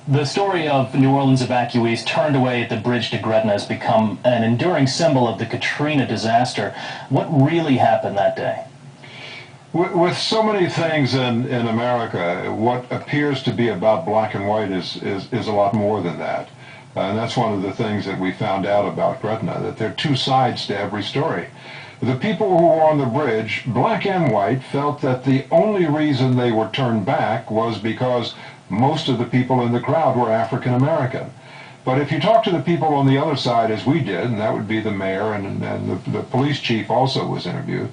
The story of New Orleans evacuees turned away at the bridge to Gretna has become an enduring symbol of the Katrina disaster. What really happened that day? With so many things in America, what appears to be about black and white is a lot more than that. And that's one of the things that we found out about Gretna, that there are two sides to every story. The people who were on the bridge, black and white, felt that the only reason they were turned back was because most of the people in the crowd were African American. But if you talk to the people on the other side, as we did, and that would be the mayor and the police chief also was interviewed,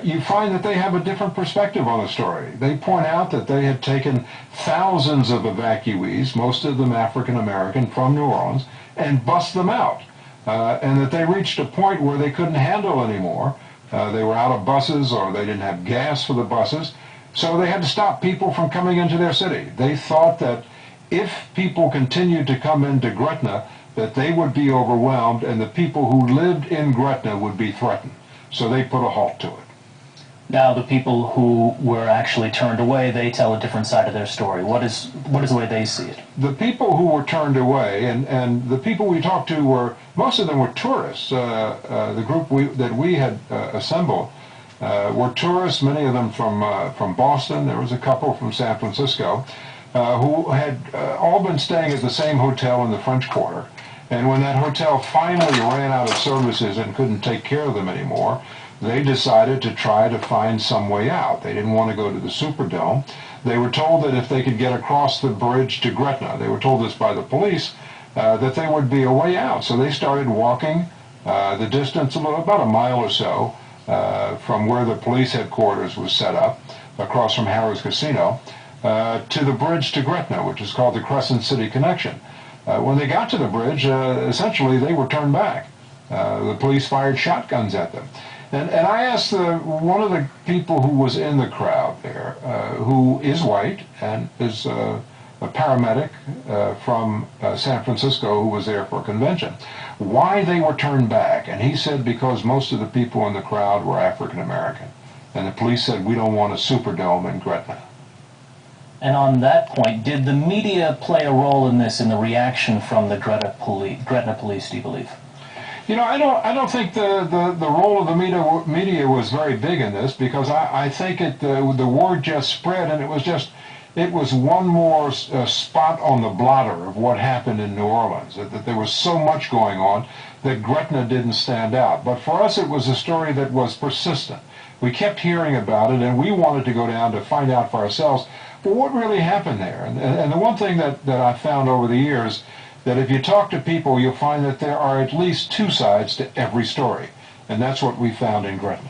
you find that they have a different perspective on the story. They point out that they had taken thousands of evacuees, most of them African American, from New Orleans, and bust them out. And that they reached a point where they couldn't handle anymore. They were out of buses, or they didn't have gas for the buses, so they had to stop people from coming into their city. They thought that if people continued to come into Gretna, that they would be overwhelmed and the people who lived in Gretna would be threatened. So they put a halt to it. Now, the people who were actually turned away, they tell a different side of their story. What is the way they see it? The people who were turned away, and the people we talked to were, most of them were tourists. The group that we had assembled were tourists, many of them from Boston. There was a couple from San Francisco who had all been staying at the same hotel in the French Quarter. And when that hotel finally ran out of services and couldn't take care of them anymore, they decided to try to find some way out. They didn't want to go to the Superdome. They were told that if they could get across the bridge to Gretna, they were told this by the police, that there would be a way out. So they started walking the distance, about a mile or so, from where the police headquarters was set up, across from Harrah's Casino, to the bridge to Gretna, which is called the Crescent City Connection. When they got to the bridge, essentially they were turned back. The police fired shotguns at them. And I asked one of the people who was in the crowd there, who is white and is a paramedic from San Francisco who was there for a convention, why they were turned back. And he said because most of the people in the crowd were African American. And the police said, we don't want a Superdome in Gretna. And on that point, did the media play a role in this, in the reaction from the Gretna police, do you believe? You know, I don't think the role of the media was very big in this, because I think the word just spread, and it was one more spot on the blotter of what happened in New Orleans. That there was so much going on that Gretna didn't stand out. But for us, it was a story that was persistent. We kept hearing about it, and we wanted to go down to find out for ourselves, well, what really happened there? And the one thing that I found over the years, that if you talk to people, you'll find that there are at least two sides to every story. And that's what we found in Gretna.